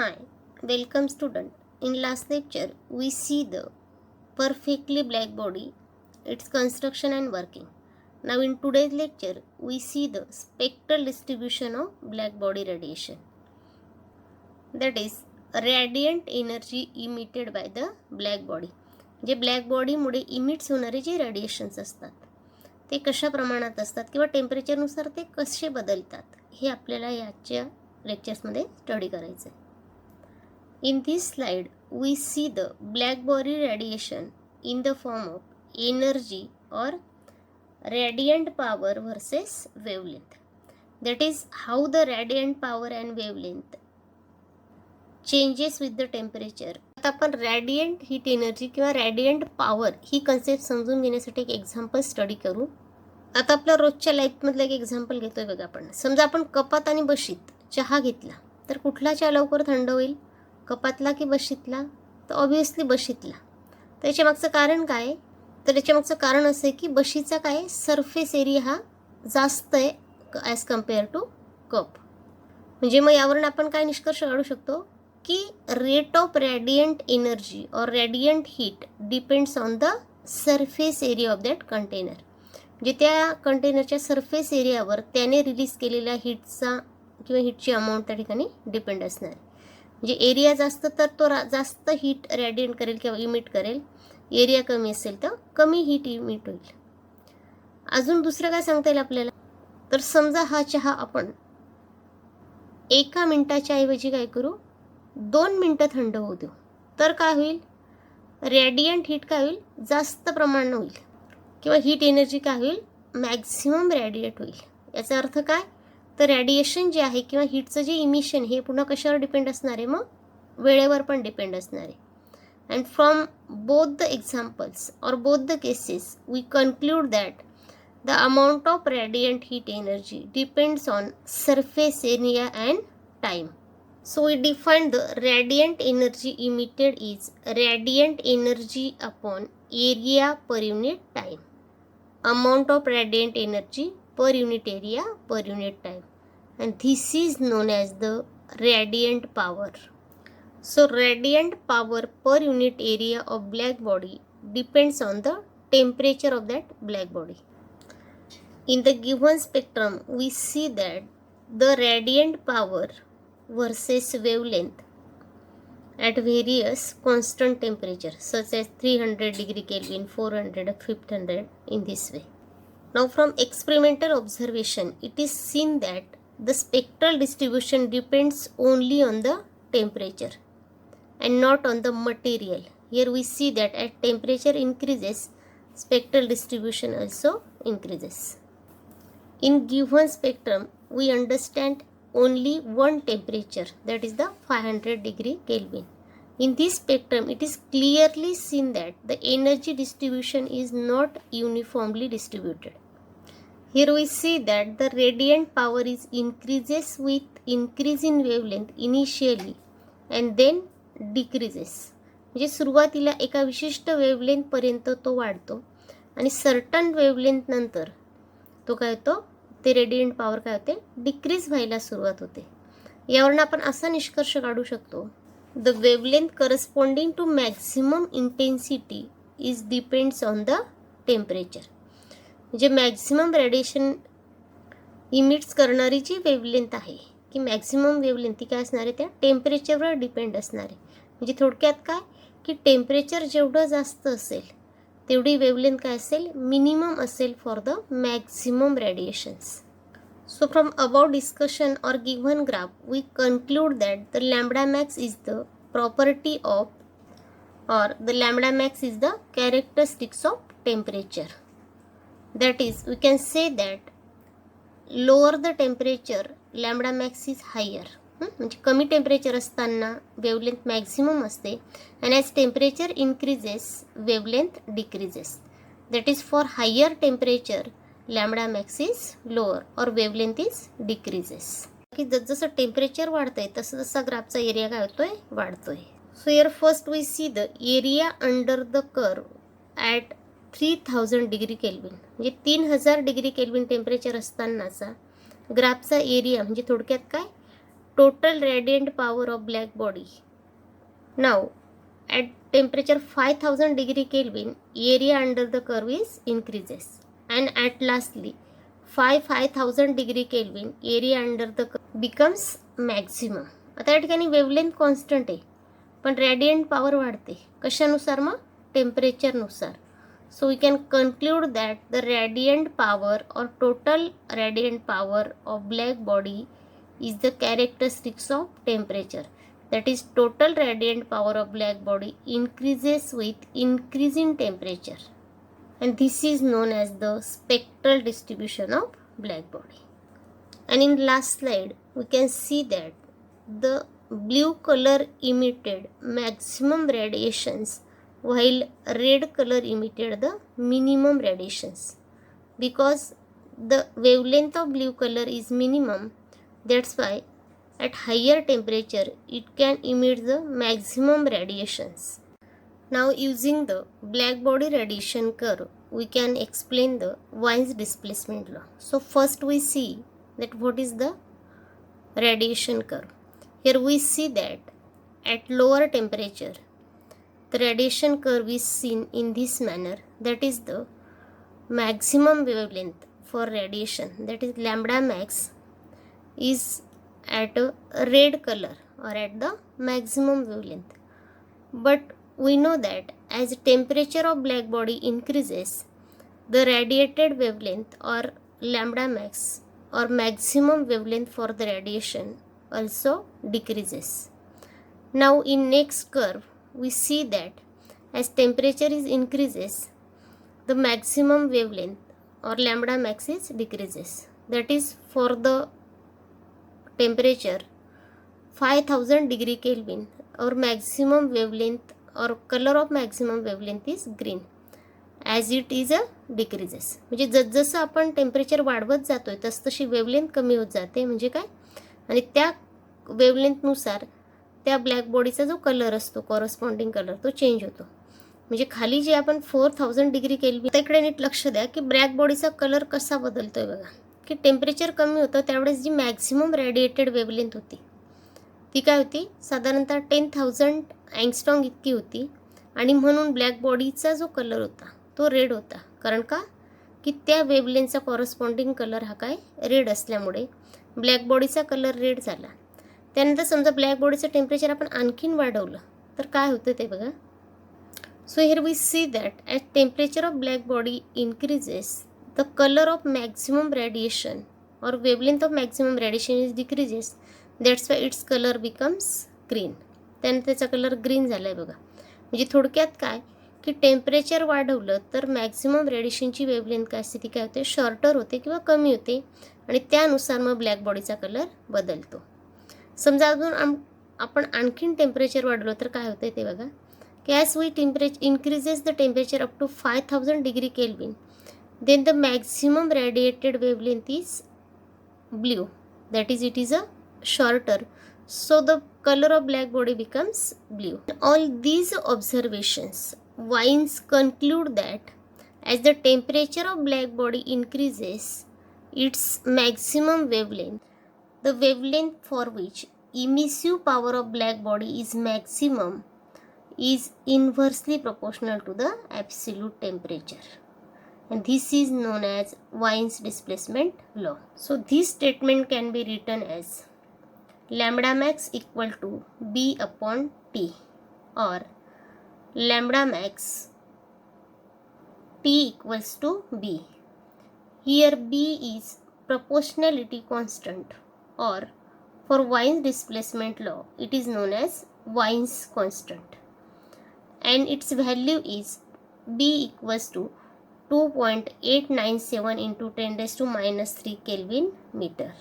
Hi, welcome student. In last lecture, we see the perfectly black body, its construction and working. Now in today's lecture, we see the spectral distribution of black body radiation. That is, radiant energy emitted by the black body. जे black बॉडीमुळे emits होणारे जे radiations असतात ते कशा प्रमाणात असतात किंवा टेम्परेचरनुसार ते कसे बदलतात हे आपल्याला याच्या लेक्चर्समध्ये स्टडी करायचं आहे. In this slide, we see the black body radiation in the form of energy or radiant power versus wavelength. That is how the radiant power and wavelength changes with the temperature. आता आपण radiant heat energy किंवा radiant power ही concept समजून घेण्यासाठी एक example study करू. आता आपल्या रोजच्या लाईफमधलं एक एक्झाम्पल घेतोय बघा आपण. समजा आपण कपात आणि बशीत चहा घेतला तर कुठला चहा लवकर थंड होईल, कपातला की बशीतला? तर ऑब्व्हियसली बशीतला. त्याच्या मागचं कारण काय? तर त्याच्या मागचं कारण असं आहे की बशीचा काय सरफेस एरिया हा जास्त आहे ॲज कम्पेअर टू कप. म्हणजे मग यावरून आपण काय निष्कर्ष काढू शकतो की rate of radiant energy or radiant heat depends on the surface area of that container. म्हणजे त्या कंटेनरच्या सरफेस एरियावर त्याने रिलीज केलेल्या हीटचा किंवा हीटची अमाऊंट त्या ठिकाणी डिपेंड असणार आहे. म्हणजे एरिया जास्त तर तो जास्त हीट रॅडिएंट करेल किंवा इमिट करेल, एरिया कमी असेल तर कमी हीट इमिट होईल. अजून दुसरं काय सांगता येईल आपल्याला? तर समजा हा चहा आपण 1 मिनिटाच्या ऐवजी काय करू 2 मिनिटं थंड होऊ देऊ, तर काय होईल? रॅडियंट हीट काय होईल जास्त प्रमाणात होईल किंवा हीट एनर्जी काय होईल मॅक्झिमम रॅडिएट होईल. याचा अर्थ काय? तर रॅडिएशन जे आहे किंवा हीटचं जे इमिशन हे पुन्हा कशावर डिपेंड असणार आहे? मग वेळेवर पण डिपेंड असणार आहे. And from both the examples or both the cases we conclude that the amount of radiant heat energy depends on surface area and time. So we defined the radiant energy emitted is radiant energy upon area per unit time. Amount of radiant energy per unit area per unit time, and this is known as the radiant power. So radiant power per unit area of black body depends on the temperature of that black body. In the given spectrum, we see that the radiant power versus wavelength at various constant temperature such as 300 degree Kelvin, 400, 500 in this way. Now from experimental observation, it is seen that the spectral distribution depends only on the temperature and not on the material. Here we see that as temperature increases, spectral distribution also increases. In given spectrum, we understand only one temperature, that is the 500 degree Kelvin. In this spectrum, it is clearly seen that the energy distribution is not uniformly distributed. Here we see that the radiant power is increases with increase in wavelength initially and then decreases. म्हणजे सुरुवातीला एका विशिष्ट wavelength पर्यंत तो वाढतो आणि certain wavelength नंतर तो काय होतो ते रेडियंट पॉवर काय होते डिक्रीज व्हायला सुरुवात होते. यावरून आपण असा निष्कर्ष काढू शकतो the wavelength corresponding to maximum intensity is depends on the temperature. म्हणजे मॅक्झिमम रेडिएशन इमिट्स करणारी जी वेवलेंथ आहे की मॅक्झिमम वेवलेंथ ती काय असणार आहे त्या टेम्परेचरवर डिपेंड असणार आहे. म्हणजे थोडक्यात काय की टेम्परेचर जेवढं जास्त असेल तेवढी वेवलेंथ काय असेल मिनिमम असेल for the maximum radiations. So from about discussion or given graph we conclude that the lambda max is the property of or the lambda max is the characteristics of temperature. That is we can say that lower the temperature lambda max is higher. म्हणजे कमी temperature असताना wavelength maximum असते and as temperature increases wavelength decreases. That is for higher temperature lambda max is lower और wavelength is decreases. की जसं temperature वाढतंय तसं तसा ग्राफचा एरिया काय होतोय वाढतोय. So here first we see the area under the curve at 3000 degree Kelvin. म्हणजे 3000 डिग्री केल्विन टेम्परेचर असतानाचा ग्राफचा एरिया म्हणजे थोडक्यात काय total radiant power of black body. Now, at temperature 5000 degree Kelvin, area under the curve is increases. And at lastly, 5000 degree Kelvin, area under the curve becomes maximum. आता या ठिकाणी wavelength constant आहे, पण रॅडियंट power वाढते. कशानुसार? मग टेम्परेचरनुसार. So we can conclude that the radiant power or total radiant power of black body is the characteristics of temperature. That is, total radiant power of black body increases with increase in temperature, and this is known as the spectral distribution of black body. And in last slide we can see that the blue color emitted maximum radiations while red color emitted the minimum radiations. Because the wavelength of blue color is minimum, that's why at higher temperature it can emit the maximum radiations. Now, using the black body radiation curve, we can explain the Wien's displacement law. So first we see that what is the radiation curve. Here we see that at lower temperature the radiation curve is seen in this manner. That is, the maximum wavelength for radiation, that is lambda max, is at a red color or at the maximum wavelength. But we know that as temperature of black body increases, the radiated wavelength or lambda max or maximum wavelength for the radiation also decreases. Now in next curve we see that as temperature is increases, the maximum wavelength or lambda max is decreases. That is, for the temperature 5000 degree Kelvin, our maximum wavelength or color of maximum wavelength is green as it is a decreases. म्हणजे जसजसं आपण temperature वाढवत जातोय तसतशी wavelength कमी होत जाते. म्हणजे काय, आणि त्या वेवलेंथनुसार त्या ब्लॅक बॉडीचा जो कलर असतो कॉरस्पॉन्डिंग कलर तो चेंज होतो. म्हणजे खाली जे आपण 4000 डिग्री केल्विन, त्याकडे नीट लक्ष द्या की ब्लॅक बॉडीचा कलर कसा बदलतोय बघा. की टेम्परेचर कमी होतं त्यावेळेस जी मॅक्झिमम रेडिएटेड वेवलेंथ होती ती काय होती, साधारणतः 10,000 अँगस्ट्रॉंग इतकी होती. आणि म्हणून ब्लॅक बॉडीचा जो कलर होता तो रेड होता. कारण का, की त्या वेवलेंथचा कॉरस्पॉन्डिंग कलर हा काय रेड असल्यामुळे ब्लॅक बॉडीचा कलर रेड झाला. त्यानंतर समजा ब्लॅक बॉडीचं टेम्परेचर आपण आणखीन वाढवलं तर काय होतं ते बघा. So here we see that at temperature of black body increases the colour of maximum radiation or wavelength of maximum radiation is decreases. That's why its colour becomes green. त्यानंतर त्याचा कलर ग्रीन झाला आहे बघा. म्हणजे थोडक्यात काय की temperature वाढवलं तर मॅक्झिमम रेडिएशनची वेवलेंथ काय असते ती काय होते, शॉर्टर होते किंवा कमी होते. आणि त्यानुसार मग ब्लॅक बॉडीचा कलर बदलतो. समजा अजून आपण आणखीन टेम्परेचर वाढवलं तर काय होतं ते बघा की as we temperature increases the temperature up to 5000 degree Kelvin then the maximum radiated wavelength is blue, that is it is a shorter, so the color of black body becomes blue. All these observations Wiens conclude that as the temperature of black body increases its maximum wavelength, the wavelength for which emissive power of black body is maximum is inversely proportional to the absolute temperature. And this is known as Wien's displacement law. So this statement can be written as lambda max equal to B upon T, or lambda max T equals to B. Here B is proportionality constant, or for Wien's displacement law it is known as Wien's constant, and its value is B equals to 2.897 into 10 raised to minus 3 Kelvin meter.